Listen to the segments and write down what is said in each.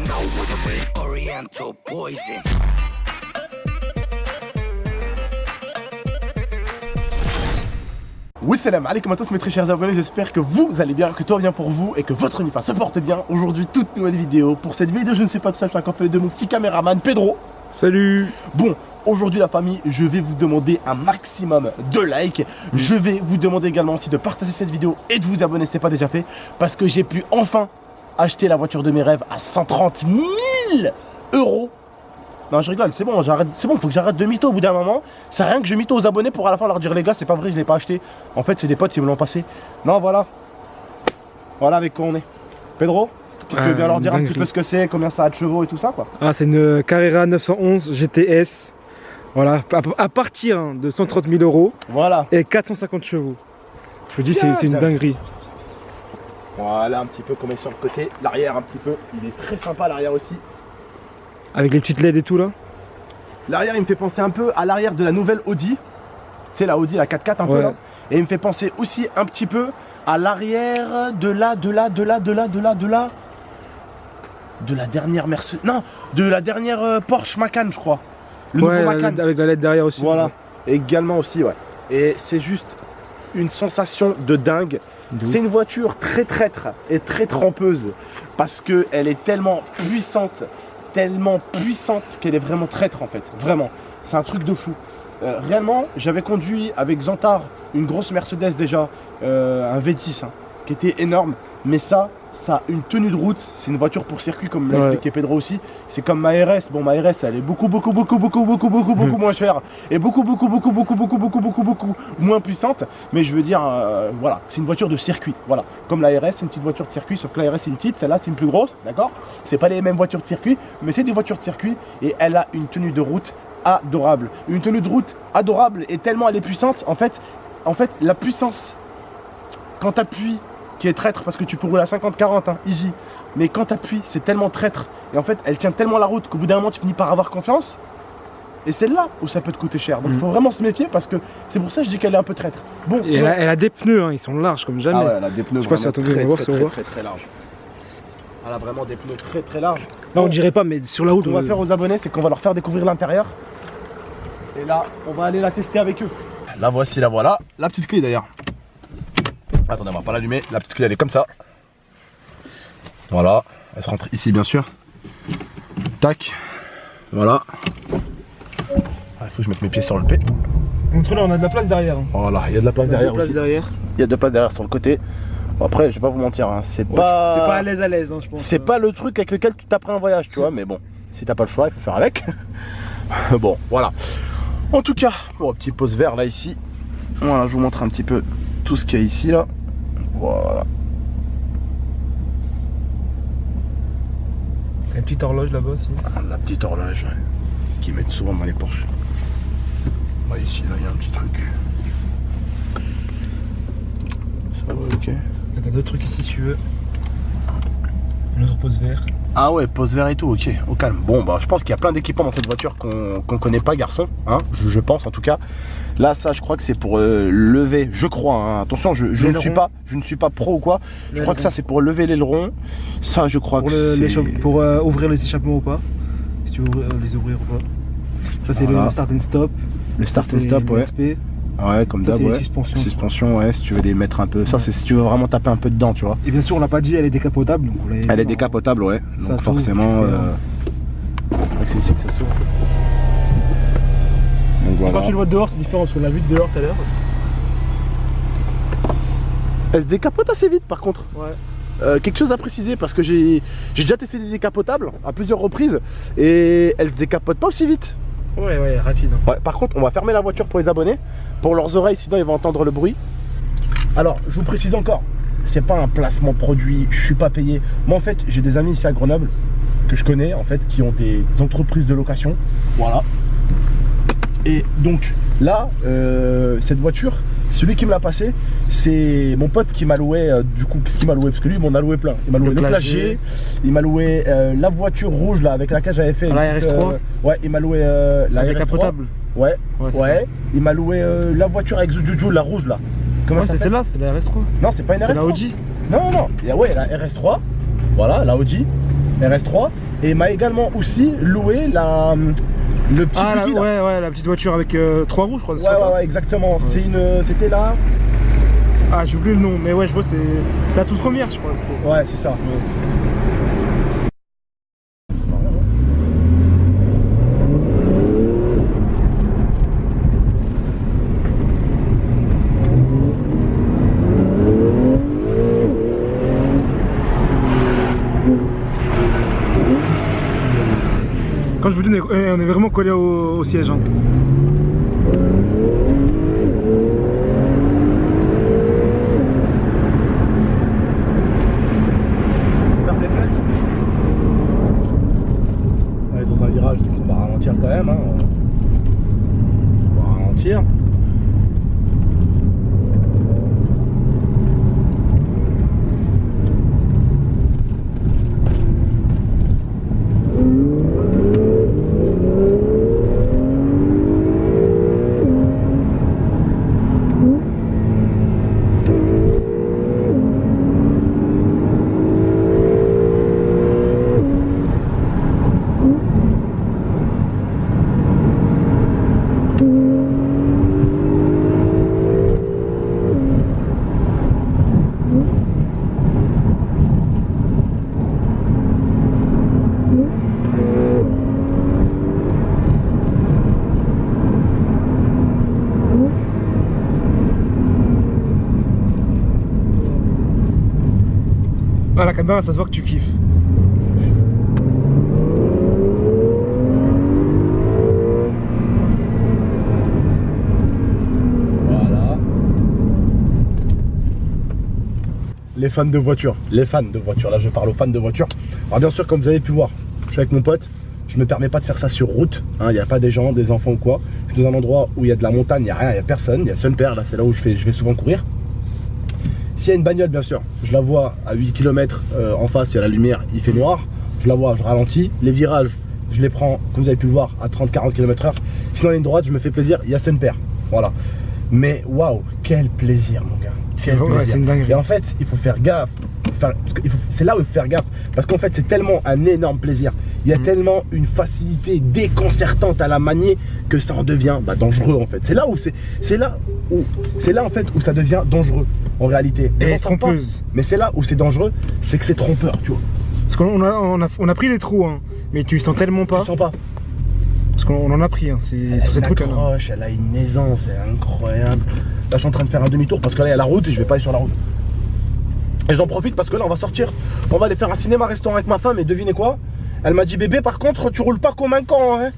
know what I mean. Oriental poison. Oui, salam alaikum à tous mes très chers abonnés, j'espère que vous allez bien, que tout va bien pour vous et que votre univers se porte bien. Aujourd'hui, toute nouvelle vidéo. Pour cette vidéo, je ne suis pas tout seul, je suis accompagné de mon petit caméraman Pedro. Salut. Bon, aujourd'hui la famille, je vais vous demander un maximum de likes. Je vais vous demander également aussi de partager cette vidéo et de vous abonner si ce n'est pas déjà fait. Parce que j'ai pu enfin acheter la voiture de mes rêves à 130 000 €. Non, je rigole, c'est bon, j'arrête, c'est bon, faut que j'arrête de mytho au bout d'un moment. C'est rien que je mytho aux abonnés pour à la fin leur dire les gars, c'est pas vrai, je l'ai pas acheté. En fait, c'est des potes, ils me l'ont passé. Non, voilà. Voilà avec quoi on est. Pedro, tu veux bien leur dire un petit peu ce que c'est, combien ça a de chevaux et tout ça quoi. Ah, c'est une Carrera 911 GTS. Voilà, à partir de 130 000 € Voilà. et 450 chevaux. Je vous dis, c'est une dinguerie. Voilà, un petit peu comme est sur le côté. L'arrière, un petit peu. Il est très sympa, l'arrière aussi. Avec les petites LED et tout là. L'arrière, il me fait penser un peu à l'arrière de la nouvelle Audi. Tu sais, la Audi, la 4x4 un peu là. Et il me fait penser aussi un petit peu à l'arrière de la dernière Mercedes. Non, de la dernière Porsche Macan, je crois. Le nouveau Macan. Avec la LED derrière aussi. Voilà. Ouais. Également aussi, ouais. Et c'est juste une sensation de dingue. C'est une voiture très traître et très trempeuse parce qu'elle est tellement puissante qu'elle est vraiment traître en fait, vraiment, c'est un truc de fou. Réellement, j'avais conduit avec Xantar une grosse Mercedes déjà, un V10 hein, qui était énorme, mais ça a une tenue de route, c'est une voiture pour circuit comme l'a expliqué Pedro aussi, c'est comme ma RS, bon ma RS elle est beaucoup moins chère et beaucoup moins puissante, mais je veux dire, voilà, c'est une voiture de circuit, voilà, comme la RS c'est une petite voiture de circuit, sauf que la RS c'est une petite, celle-là c'est une plus grosse, d'accord, c'est pas les mêmes voitures de circuit, mais c'est des voitures de circuit et elle a une tenue de route adorable, une tenue de route adorable et tellement elle est puissante, en fait la puissance, quand t'appuies, qui est traître parce que tu peux rouler à 50-40 hein, easy, mais quand t'appuies c'est tellement traître et en fait elle tient tellement la route qu'au bout d'un moment tu finis par avoir confiance et c'est là où ça peut te coûter cher, donc il faut vraiment se méfier parce que c'est pour ça que je dis qu'elle est un peu traître. Bon, et elle a des pneus, hein, ils sont larges comme jamais. Ah ouais, elle a des pneus, je sais pas si attendez, on va voir si on voit. Très larges. Elle a vraiment des pneus très larges. Là on dirait pas, mais sur la route ce qu'on va faire aux abonnés c'est qu'on va leur faire découvrir l'intérieur et là on va aller la tester avec eux. La voici, la voilà, la petite clé d'ailleurs. Attendez, on va pas l'allumer, la petite clé elle est comme ça. Voilà, elle se rentre ici bien sûr. Tac, voilà. Il faut que je mette mes pieds sur le P. Entre là on a de la place derrière. Voilà, il y a de la place derrière aussi. Il y a de la place derrière sur le côté. Bon, après, je vais pas vous mentir, hein, c'est pas... T'es pas à l'aise, hein, je pense. C'est pas le truc avec lequel tu t'apprends un voyage, tu vois, mais bon, si t'as pas le choix, il faut faire avec. Bon, voilà. En tout cas, bon, petit pose vert là ici. Voilà, je vous montre un petit peu tout ce qu'il y a ici là. Voilà. Une petite horloge là-bas aussi. La petite horloge qui mettent souvent dans les Porsche. Bah ici là il y a un petit truc. Ça va, ok. Là t'as d'autres trucs ici si tu veux. Un autre pose vert. Ah ouais, pose vert et tout, ok, au calme. Bon bah je pense qu'il y a plein d'équipements dans cette voiture qu'on connaît pas, garçon, hein, je pense en tout cas. Là ça je crois que c'est pour lever, je crois, hein. Attention je ne suis pas pro ou quoi. Je crois que ça c'est pour lever l'aileron. Ça je crois pour que c'est... Pour ouvrir les échappements ou pas. Si tu veux les ouvrir ou pas. Ça c'est le start and stop. Le start and stop, ouais. Ouais, comme d'hab, ouais. Suspension, ouais, si tu veux les mettre un peu. Ça, c'est si tu veux vraiment taper un peu dedans, tu vois. Et bien sûr, on l'a pas dit, elle est décapotable. Donc elle est décapotable, ouais. Donc forcément. C'est ici que ça s'ouvre. Donc voilà. Quand tu le vois dehors, c'est différent parce qu'on l'a vu de dehors tout à l'heure. Elle se décapote assez vite, par contre. Ouais. Quelque chose à préciser parce que j'ai déjà testé des décapotables à plusieurs reprises et elle se décapote pas aussi vite. Ouais, rapide. Ouais, par contre, on va fermer la voiture pour les abonnés, pour leurs oreilles, sinon ils vont entendre le bruit. Alors, je vous précise encore, c'est pas un placement produit, je suis pas payé. Moi, en fait, j'ai des amis ici à Grenoble que je connais, en fait, qui ont des entreprises de location. Voilà. Et donc, là, cette voiture, celui qui me l'a passé, c'est mon pote qui m'a loué, du coup, qu'est-ce qu'il m'a loué? Parce que lui, il m'en a loué plein. Il m'a loué le Classe G, il m'a loué la voiture rouge là, avec laquelle j'avais fait. La RS3 ouais, il m'a loué la RS3. Décapotable. Ouais. Il m'a loué la voiture avec Zujuju, la rouge là. Comment c'est celle-là? C'est la RS3. Non, c'est pas une RS3. C'est la Audi. Non, ouais, la RS3. Voilà, la Audi. RS3. Et il m'a également aussi loué le petit buggy, là. Ouais, la petite voiture avec 3 roues, je crois. Ouais, exactement. Ouais. C'était là. Ah, j'ai oublié le nom, mais ouais, je vois, c'est la toute première, je crois. Ouais, c'est ça. Ouais. Quand je vous dis, on est vraiment collé au siège. Hein. Ferme les fenêtres. On est dans un virage, donc on va ralentir quand même. Hein. On va ralentir. Ah, la caméra, ça se voit que tu kiffes. Voilà. Les fans de voiture. Là je parle aux fans de voiture. Alors bien sûr, comme vous avez pu voir, je suis avec mon pote. Je me permets pas de faire ça sur route. Il n'y a pas des gens, des enfants ou quoi. Je suis dans un endroit où il y a de la montagne, il n'y a rien, il n'y a personne. Il y a Son Père, là c'est là où je vais souvent courir. S'il y a une bagnole, bien sûr, je la vois à 8 km en face, il y a la lumière, il fait noir. Je la vois, je ralentis. Les virages, je les prends, comme vous avez pu le voir, à 30-40 km/h. Sinon, la ligne droite, je me fais plaisir, il y a Son Père. Voilà. Mais waouh, quel plaisir, mon gars. Quel plaisir. C'est une dinguerie. Et en fait, il faut faire gaffe. C'est là où il faut faire gaffe. Parce qu'en fait, c'est tellement un énorme plaisir. Il y a tellement une facilité déconcertante à la manier que ça en devient dangereux, en fait. C'est là en fait où ça devient dangereux en réalité. Et trompeuse. Mais c'est là où c'est dangereux, c'est que c'est trompeur, tu vois. Parce qu'on a pris des trous, hein, mais tu le sens tellement pas. Tu sens pas. Parce qu'on en a pris, hein, sur ces trucs. Elle a une aisance, c'est incroyable. Là, je suis en train de faire un demi-tour parce que là, il y a la route et je vais pas aller sur la route. Et j'en profite parce que là, on va sortir. On va aller faire un cinéma-restaurant avec ma femme et devinez quoi? Elle m'a dit, bébé, par contre, tu roules pas comme un con, hein.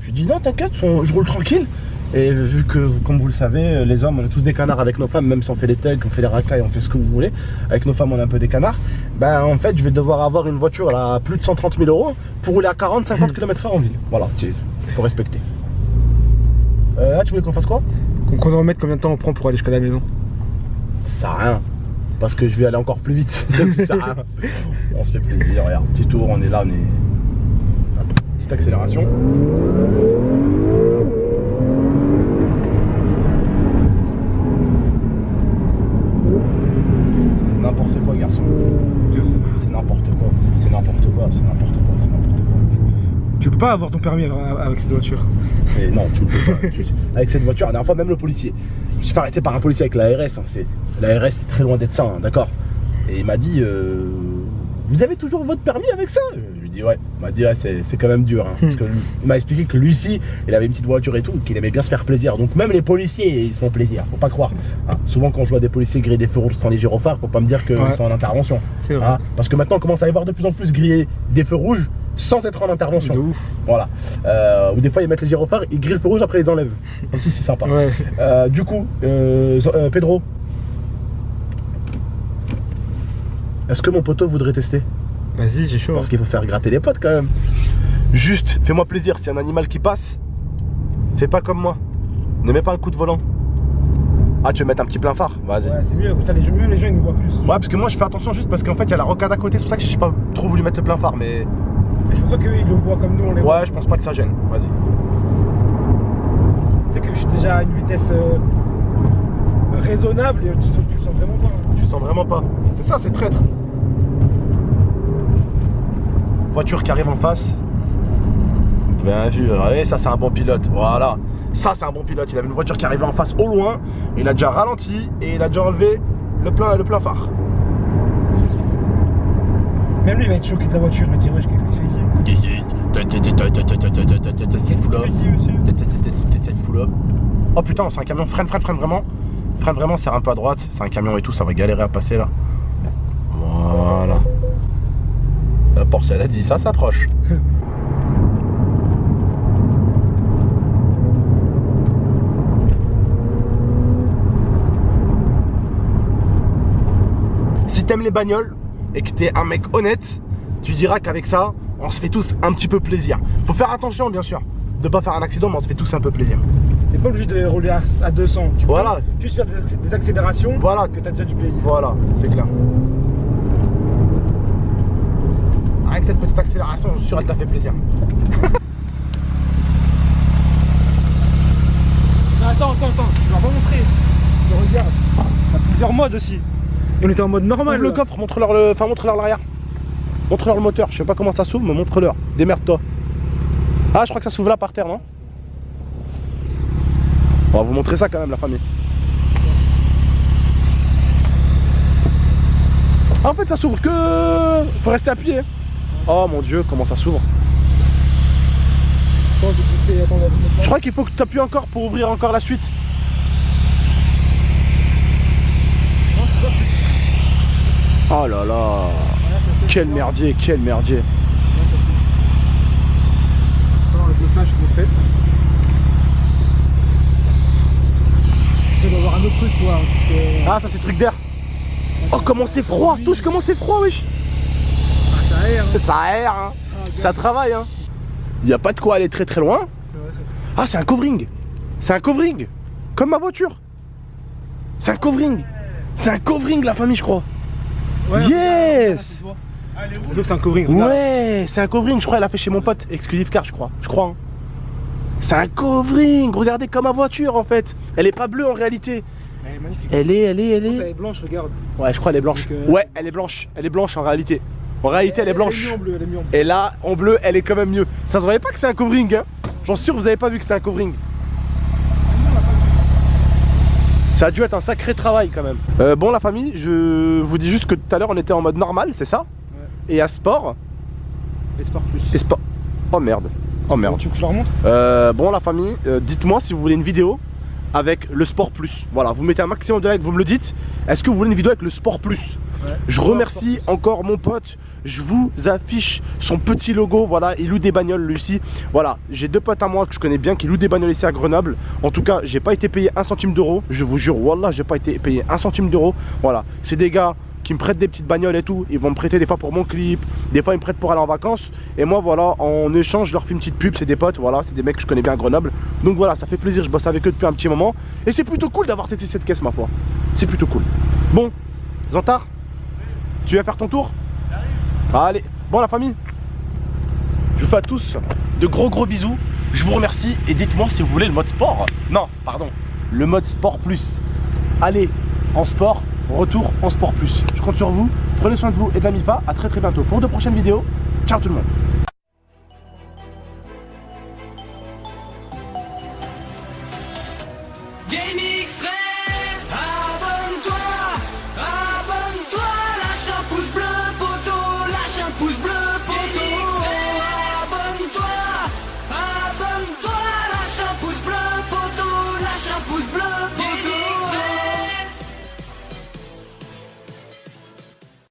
Je lui ai dit, non, t'inquiète, je roule tranquille. Et vu que, comme vous le savez, les hommes, on est tous des canards avec nos femmes, même si on fait les thugs, on fait les racailles, on fait ce que vous voulez. Avec nos femmes, on est un peu des canards. Ben, en fait, je vais devoir avoir une voiture à plus de 130 000 € pour rouler à 40-50 km/h en ville. Voilà, il faut respecter. Là, tu voulais qu'on fasse quoi? Qu'on remettre combien de temps on prend pour aller jusqu'à la maison? Ça sert à rien. Parce que je vais aller encore plus vite. Ça sert à rien. On se fait plaisir, regarde. Petit tour, on est là, petite accélération. C'est n'importe quoi, garçon. C'est n'importe quoi. C'est n'importe quoi. C'est n'importe quoi. C'est n'importe quoi. Tu peux pas avoir ton permis avec cette voiture. Non, tu ne peux pas. Avec cette voiture, la dernière fois, même le policier. Je me suis fait arrêter par un policier avec l'ARS. Hein. L'ARS, c'est très loin d'être ça, hein, d'accord. Et il m'a dit, vous avez toujours votre permis avec ça? Je lui ai dit, ouais. Il m'a dit, ouais, c'est quand même dur. Hein, parce que il m'a expliqué que lui aussi, il avait une petite voiture et tout, qu'il aimait bien se faire plaisir. Donc même les policiers, ils se font plaisir. Faut pas croire. Hein. Souvent, quand je vois des policiers griller des feux rouges sans les gyrophares, faut pas me dire que c'est en intervention. C'est vrai. Hein, parce que maintenant, on commence à y voir de plus en plus griller des feux rouges sans être en intervention. De ouf. Voilà. Ou des fois ils mettent les gyrophares, ils grillent le feu rouge, après ils enlèvent. Aussi c'est sympa. Ouais. Du coup, Pedro, est-ce que mon poteau voudrait tester? Vas-y, j'ai chaud. Parce qu'il faut faire gratter les potes quand même. Juste, fais-moi plaisir, s'il y a un animal qui passe, fais pas comme moi. Ne mets pas un coup de volant. Ah, tu veux mettre un petit plein phare? Vas-y. Ouais, c'est mieux, comme ça les gens ils nous voient plus. Ouais, parce que moi je fais attention juste parce qu'en fait il y a la rocade à côté, c'est pour ça que j'ai pas trop voulu mettre le plein phare, mais... Je pense qu'eux ils le voient comme nous on les voit. Ouais, je pense pas que ça gêne, vas-y. C'est que je suis déjà à une vitesse raisonnable et tu le sens vraiment pas. Tu sens vraiment pas. C'est ça, c'est traître. voiture qui arrive en face. Bien vu, et ça c'est un bon pilote, voilà. Ça c'est un bon pilote, il avait une voiture qui arrivait en face au loin. Il a déjà ralenti et il a déjà enlevé le plein phare. Même lui il va être choqué de la voiture, il va dire wesh qu'est-ce que tu fais ici? Qu'est-ce qu'il fout là? Qu'est-ce qu'il fout là? Oh putain, c'est un camion, freine vraiment. Freine vraiment, serre un peu à droite, c'est un camion et tout, ça va galérer à passer là. Voilà. La Porsche elle a dit, ça s'approche. Si t'aimes les bagnoles et que t'es un mec honnête, tu diras qu'avec ça, on se fait tous un petit peu plaisir. Faut faire attention bien sûr de pas faire un accident, mais on se fait tous un peu plaisir. T'es pas obligé de rouler à 200, tu peux juste faire des accélérations, voilà, que t'as déjà du plaisir. Voilà, c'est clair. Avec cette petite accélération, je suis sûr qu'elle t'a fait plaisir. Attends, je vais pas montrer. Regarde, il y a plusieurs modes aussi. Et on était en mode normal. Ouvre le coffre, montre-leur l'arrière. Montre-leur le moteur, je sais pas comment ça s'ouvre, mais montre-leur. Démerde-toi. Ah, je crois que ça s'ouvre là par terre, non? On va vous montrer ça quand même, la famille. Ah, en fait, ça s'ouvre que... Faut rester appuyé. Oh mon dieu, comment ça s'ouvre. Je crois qu'il faut que tu appuies encore pour ouvrir encore la suite. Oh là là. Quel merdier, quel merdier. Il doit y avoir un autre truc quoi. Ah, ça c'est le truc d'air. Oh, comment c'est froid. Touche, comment c'est froid, wesh. Ça aère, hein. Ça aère, hein. Ça travaille, hein. Il n'y a pas de quoi aller très très loin. Ah, c'est un covering. C'est un covering. Comme ma voiture. C'est un covering. C'est un covering, la famille, je crois. Ouais, yes. C'est un covering. Ouais, c'est un covering. Je crois qu'elle a fait chez mon pote. Exclusive car, je crois. Hein. C'est un covering. Regardez comme ma voiture, en fait. Elle est pas bleue en réalité. Elle est magnifique. Elle est. Elle est blanche, regarde. Ouais, je crois qu'elle est blanche. Donc, ouais, elle est blanche. Elle est blanche en réalité. En réalité, elle est blanche. Elle est en bleu, elle est mieux en bleu. Et là, en bleu, elle est quand même mieux. Ça se voyait pas que c'est un covering, hein. J'en suis sûr, vous avez pas vu que c'était un covering. Ça a dû être un sacré travail quand même. Bon, la famille, je vous dis juste que tout à l'heure, on était en mode normal, c'est ça? Ouais. Et à sport. Et sport plus. Et sport. Oh merde. Oh merde. Tu veux que je leur montre? Bon, la famille, dites-moi si vous voulez une vidéo avec le sport plus. Voilà, vous mettez un maximum de likes, vous me le dites. Est-ce que vous voulez une vidéo avec le sport plus? Ouais. Je remercie encore mon pote. Je vous affiche son petit logo. Voilà, il loue des bagnoles lui aussi. Voilà, j'ai deux potes à moi que je connais bien qui louent des bagnoles ici à Grenoble. En tout cas, j'ai pas été payé un centime d'euro. Je vous jure, wallah, j'ai pas été payé un centime d'euro. Voilà, c'est des gars qui me prêtent des petites bagnoles et tout. Ils vont me prêter des fois pour mon clip, des fois ils me prêtent pour aller en vacances. Et moi voilà, en échange je leur fais une petite pub, c'est des potes, voilà, c'est des mecs que je connais bien à Grenoble. Donc voilà, ça fait plaisir, je bosse avec eux depuis un petit moment. Et c'est plutôt cool d'avoir testé cette caisse, ma foi. C'est plutôt cool. Bon, Zantar, tu viens faire ton tour? Allez, bon la famille, je vous fais à tous de gros bisous. Je vous remercie et dites-moi si vous voulez le mode sport. Non, pardon, le mode sport plus. Allez en sport, retour en sport plus. Je compte sur vous, prenez soin de vous et de la MIFA. À très bientôt pour de prochaines vidéos. Ciao tout le monde.